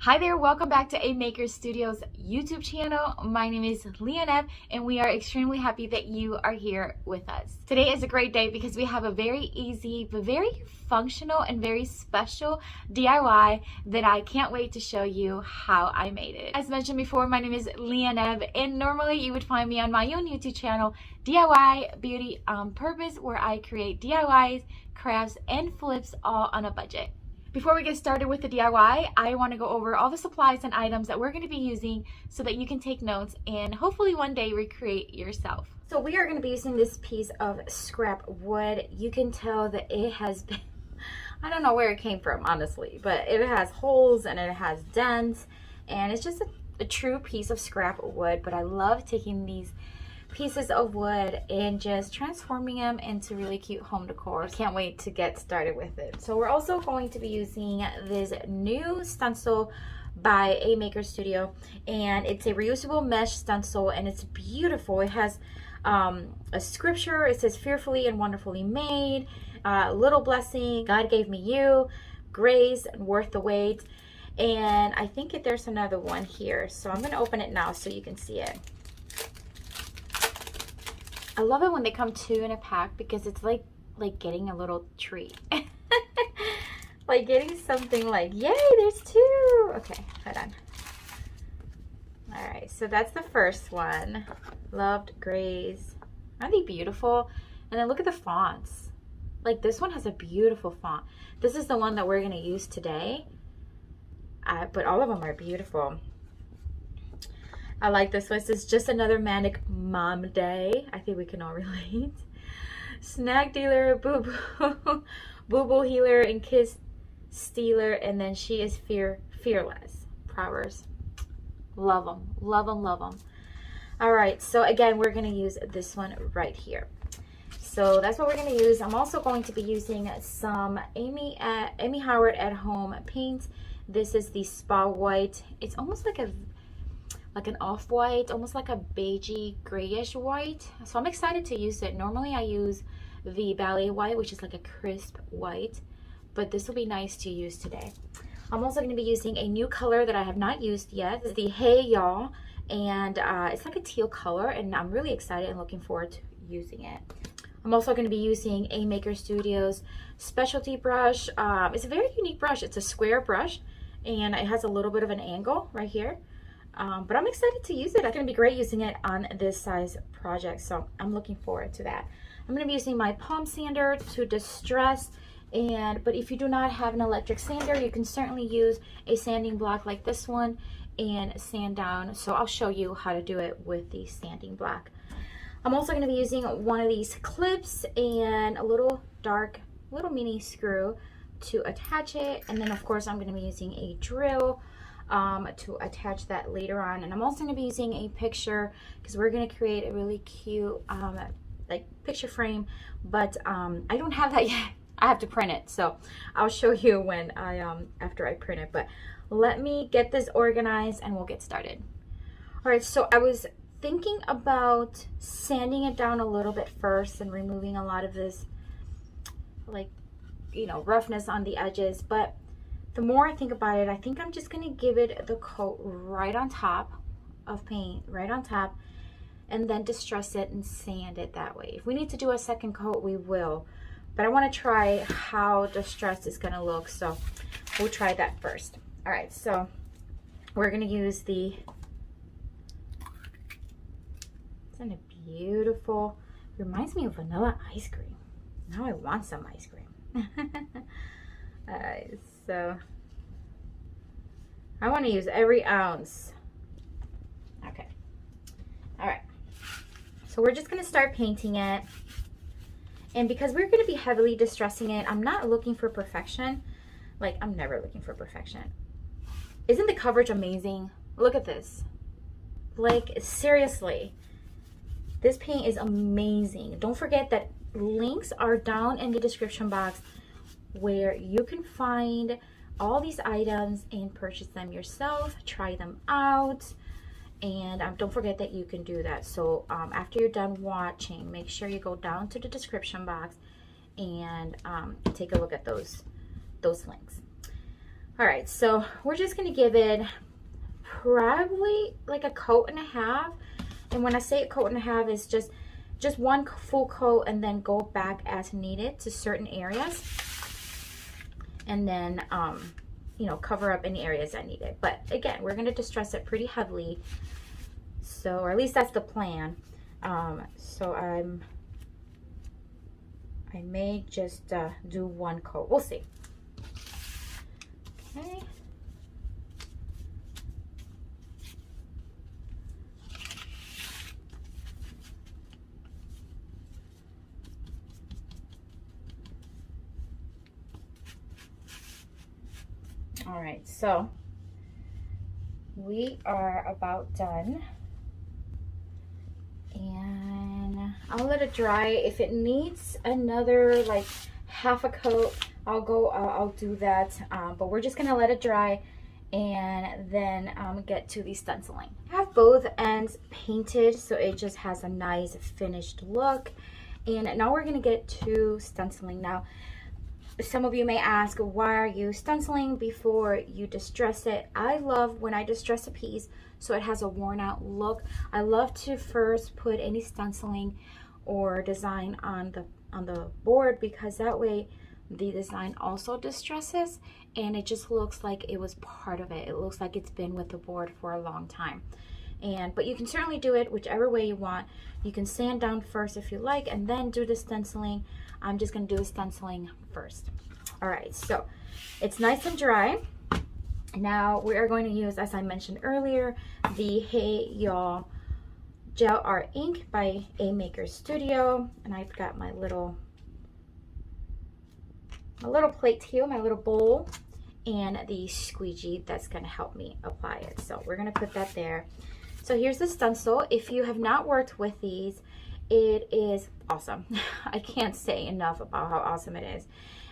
Hi there, welcome back to A Maker Studios YouTube channel. My name is Lianep and we are extremely happy that you are here with us. Today is a great day because we have a very easy but very functional and very special DIY that I can't wait to show you how I made it. As mentioned before, my name is Lianep and normally you would find me on my own YouTube channel, DIY Beauty on Purpose, where I create DIYs, crafts, and flips all on a budget. Before we get started with the DIY, I want to go over all the supplies and items that we're going to be using so that you can take notes and hopefully one day recreate yourself. So we are going to be using this piece of scrap wood. You can tell that it has been, I don't know where it came from honestly, but it has holes and it has dents and it's just a true piece of scrap wood. But I love taking these pieces of wood and just transforming them into really cute home decor. I can't wait to get started with it. So we're also going to be using this new stencil by A Maker Studio, and it's a reusable mesh stencil and it's beautiful. It has a scripture. It says fearfully and wonderfully made, little blessing, God gave me you, grace and worth the wait. And I think there's another one here, so I'm going to open it now so you can see it. I love it when they come two in a pack because it's like getting a little treat. Like getting something like, yay, there's two. Okay, hold on. All right, so that's the first one. Loved Grace. Aren't they beautiful? And then look at the fonts. Like this one has a beautiful font. This is the one that we're gonna use today. But all of them are beautiful. I like this one. This is just another manic mom day. I think we can all relate. Snack dealer, boo-boo healer, and kiss stealer, and then she is fearless. Proverbs. Love them, love them, love them. All right, so again, we're gonna use this one right here. So that's what we're gonna use. I'm also going to be using some Amy Howard at Home paint. This is the Spa White. It's almost like an off-white, almost like a beigey grayish white. So I'm excited to use it. Normally I use the ballet white, which is like a crisp white, but this will be nice to use today. I'm also going to be using a new color that I have not used yet. It's the Hey Y'all, and it's like a teal color, and I'm really excited and looking forward to using it. I'm also going to be using A Maker Studios specialty brush. It's a very unique brush. It's a square brush and it has a little bit of an angle right here. But I'm excited to use it. It's going to be great using it on this size project, so I'm looking forward to that. I'm going to be using my palm sander to distress, but if you do not have an electric sander, you can certainly use a sanding block like this one and sand down. So I'll show you how to do it with the sanding block. I'm also going to be using one of these clips and a little mini screw to attach it, and then of course I'm going to be using a drill to attach that later on. And I'm also going to be using a picture because we're going to create a really cute like picture frame, but I don't have that yet. I have to print it, so I'll show you when after I print it. But let me get this organized and we'll get started. All right, so I was thinking about sanding it down a little bit first and removing a lot of this, like, you know, roughness on the edges, but the more I think about it, I think I'm just going to give it the coat right on top of paint, right on top, and then distress it and sand it that way. If we need to do a second coat, we will. But I want to try how distressed is going to look, so we'll try that first. All right, so we're going to use the, isn't it beautiful? Reminds me of vanilla ice cream. Now I want some ice cream. All right, so I want to use every ounce. Okay. All right. So we're just going to start painting it. And because we're going to be heavily distressing it, I'm not looking for perfection. Like, I'm never looking for perfection. Isn't the coverage amazing? Look at this. Like, seriously. This paint is amazing. Don't forget that links are down in the description box where you can find all these items and purchase them yourself, try them out, and don't forget that you can do that. So after you're done watching, make sure you go down to the description box and take a look at those links. All right, so we're just gonna give it probably like a coat and a half. And when I say a coat and a half, it's just one full coat and then go back as needed to certain areas. And then, you know, cover up any areas that need it. But again, we're gonna distress it pretty heavily. So, or at least that's the plan. So I may just do one coat. We'll see. Okay. All right, so we are about done. And I'll let it dry. If it needs another like half a coat, I'll do that. But we're just gonna let it dry and then get to the stenciling. I have both ends painted so it just has a nice finished look. And now we're gonna get to stenciling. Now, some of you may ask, why are you stenciling before you distress it? I love when I distress a piece so it has a worn out look. I love to first put any stenciling or design on the board, because that way the design also distresses and it just looks like it was part of it. It looks like it's been with the board for a long time. But you can certainly do it whichever way you want. You can sand down first if you like and then do the stenciling. I'm just gonna do the stenciling first. All right, so it's nice and dry. Now we are going to use, as I mentioned earlier, the Hey Y'all Gel Art Ink by A Maker Studio. And I've got my little plate here, my little bowl, and the squeegee that's gonna help me apply it. So we're gonna put that there. So here's the stencil. If you have not worked with these, it is awesome. I can't say enough about how awesome it is.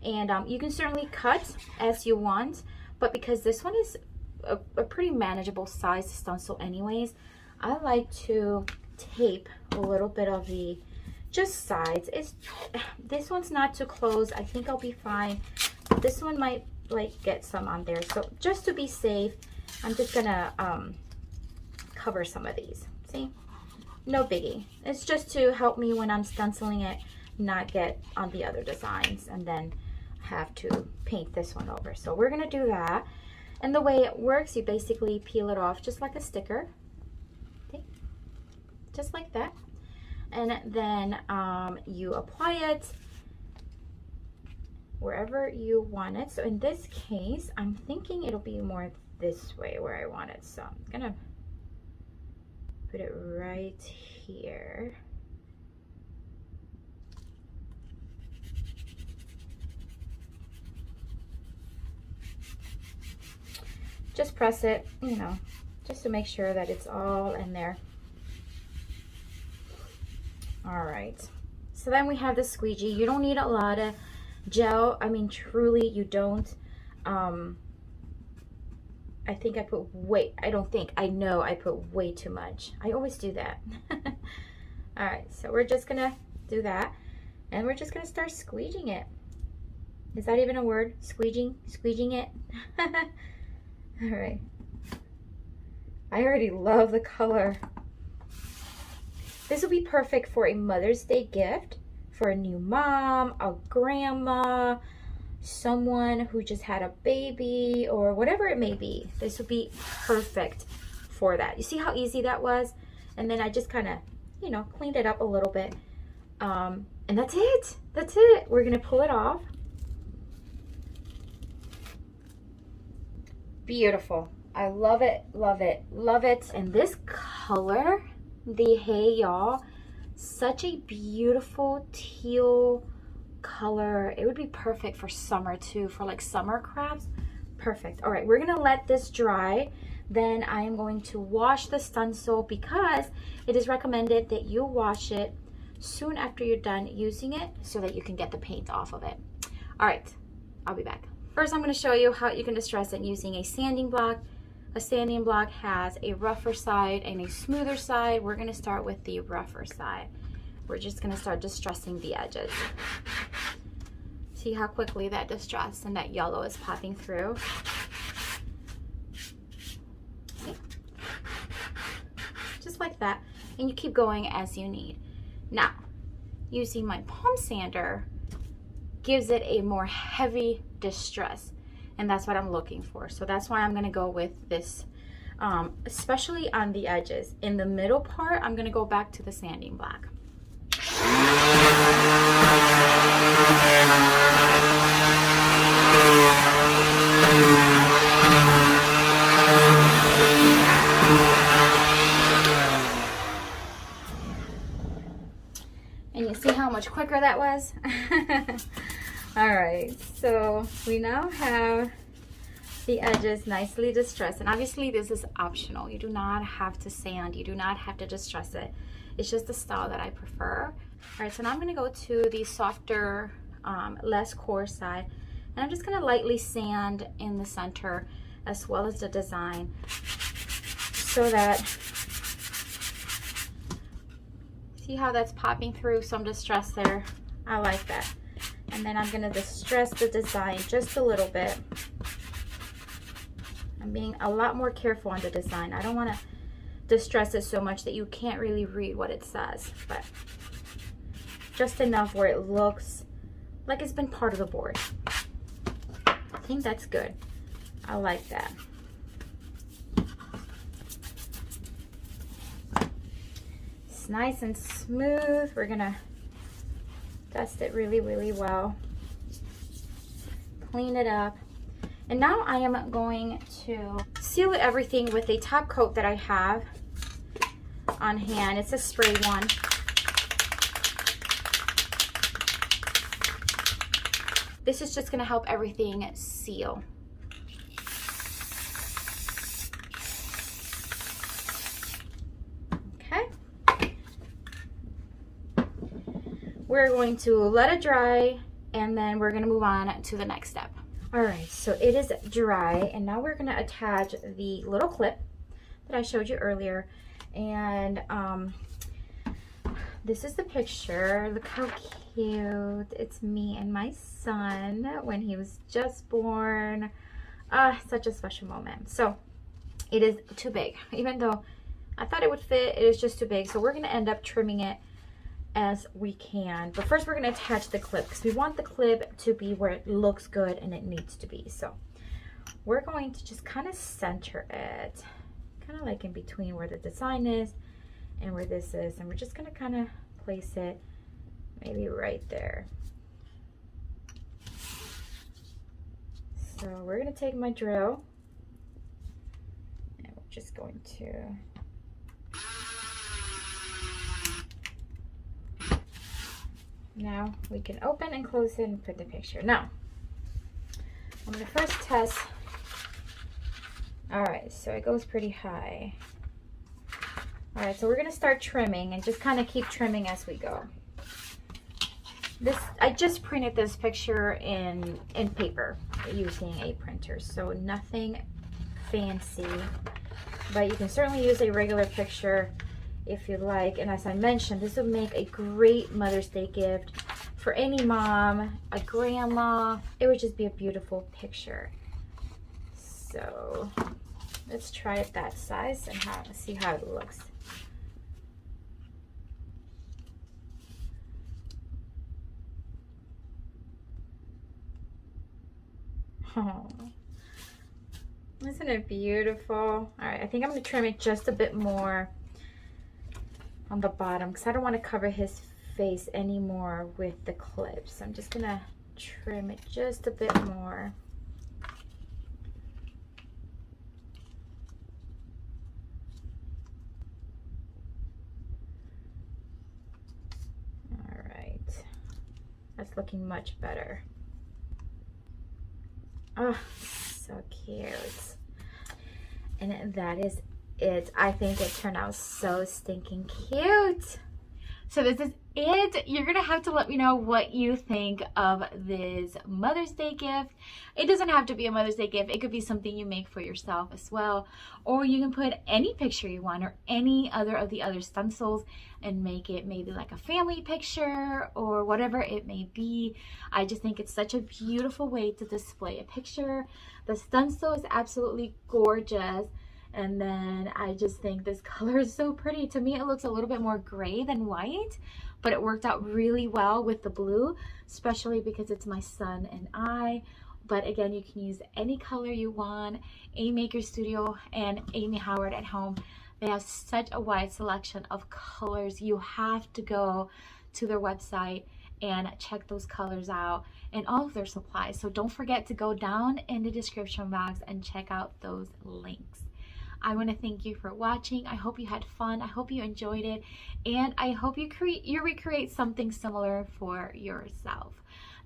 And you can certainly cut as you want, but because this one is a pretty manageable size stencil anyways, I like to tape a little bit of the just sides. This one's not too close. I think I'll be fine. This one might like get some on there. So just to be safe, I'm just gonna cover some of these. See? No biggie. It's just to help me when I'm stenciling it not get on the other designs and then have to paint this one over. So we're gonna do that. And the way it works, you basically peel it off just like a sticker. Okay. Just like that. And then you apply it wherever you want it. So in this case, I'm thinking it'll be more this way where I want it. So I'm gonna put it right here. Just press it, you know, just to make sure that it's all in there. All right, so then we have the squeegee. You don't need a lot of gel. I mean, truly, you don't. I think I put I know I put way too much. I always do that. All right, so we're just gonna do that. And we're just gonna start squeegeeing it. Is that even a word? Squeegeeing it? All right. I already love the color. This will be perfect for a Mother's Day gift, for a new mom, a grandma, someone who just had a baby, or whatever it may be. This would be perfect for that. You see how easy that was? And then I just kind of, you know, cleaned it up a little bit. And that's it. That's it. We're going to pull it off. Beautiful. I love it, love it, love it. And this color, the Hey Y'all, such a beautiful teal color. It would be perfect for summer too, for like summer crafts. Perfect. All right, we're gonna let this dry. Then I am going to wash the stencil, because it is recommended that you wash it soon after you're done using it so that you can get the paint off of it. All right, I'll be back. First, I'm going to show you how you can distress it using a sanding block. A sanding block has a rougher side and a smoother side. We're going to start with the rougher side. We're just going to start distressing the edges. See how quickly that distress and that yellow is popping through? like that, and you keep going as you need. Now, using my palm sander gives it a more heavy distress, and that's what I'm looking for. So that's why I'm going to go with this, especially on the edges. In the middle part, I'm going to go back to the sanding black. And you see how much quicker that was? All right, so we now have the edges nicely distressed, and obviously this is optional. You do not have to sand, you do not have to distress it. It's just the style that I prefer. All right, so now I'm gonna go to the softer, less coarse side, and I'm just gonna lightly sand in the center as well as the design so that, see how that's popping through some distress there? I like that. And then I'm gonna distress the design just a little bit. I'm being a lot more careful on the design. I don't wanna distress it so much that you can't really read what it says, but just enough where it looks like it's been part of the board. I think that's good. I like that. It's nice and smooth. We're gonna dust it really, really well. Clean it up. And now I am going to seal everything with a top coat that I have on hand. It's a spray one. This is just gonna help everything seal. Okay. We're going to let it dry, and then we're gonna move on to the next step. All right, so it is dry, and now we're gonna attach the little clip that I showed you earlier. And this is the picture. Look how cute. It's me and my son when he was just born. Such a special moment. So it is too big. Even though I thought it would fit, it is just too big. So we're gonna end up trimming it as we can. But first we're gonna attach the clip because we want the clip to be where it looks good and it needs to be. So we're going to just kind of center it, kind of like in between where the design is and where this is, and we're just gonna kind of place it maybe right there. So we're gonna take my drill and we're just going to now we can open and close it and put the picture. Now I'm gonna first test. All right, so it goes pretty high. All right, so we're gonna start trimming and just kind of keep trimming as we go. This, I just printed this picture in paper using a printer, so nothing fancy, but you can certainly use a regular picture if you like. And as I mentioned, this would make a great Mother's Day gift for any mom, a grandma. It would just be a beautiful picture. So let's try it that size and see how it looks. Oh, isn't it beautiful? All right, I think I'm gonna trim it just a bit more on the bottom because I don't want to cover his face anymore with the clips. I'm just gonna trim it just a bit more. All right, that's looking much better. Oh, so cute. And that is it. I think it turned out so stinking cute. So this is it. You're gonna have to let me know what you think of this Mother's Day gift. It doesn't have to be a Mother's Day gift. It could be something you make for yourself as well. Or you can put any picture you want or any other of the other stencils and make it maybe like a family picture or whatever it may be. I just think it's such a beautiful way to display a picture. The stencil is absolutely gorgeous. And then I just think this color is so pretty. To me, it looks a little bit more gray than white, but it worked out really well with the blue, especially because it's my son and I. But again, you can use any color you want. A Maker Studio and Amy Howard at Home, they have such a wide selection of colors. You have to go to their website and check those colors out and all of their supplies. So don't forget to go down in the description box and check out those links. I want to thank you for watching. I hope you had fun. I hope you enjoyed it. And I hope you recreate something similar for yourself.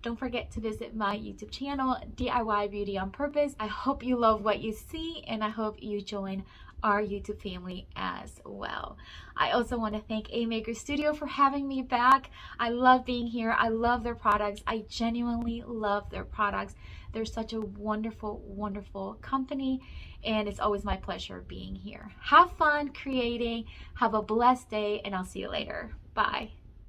Don't forget to visit my YouTube channel, DIY Beauty on Purpose. I hope you love what you see, and I hope you join our YouTube family as well. I also want to thank A Maker Studio for having me back. I love being here. I love their products. I genuinely love their products. They're such a wonderful, wonderful company, and it's always my pleasure being here. Have fun creating. Have a blessed day, and I'll see you later. Bye.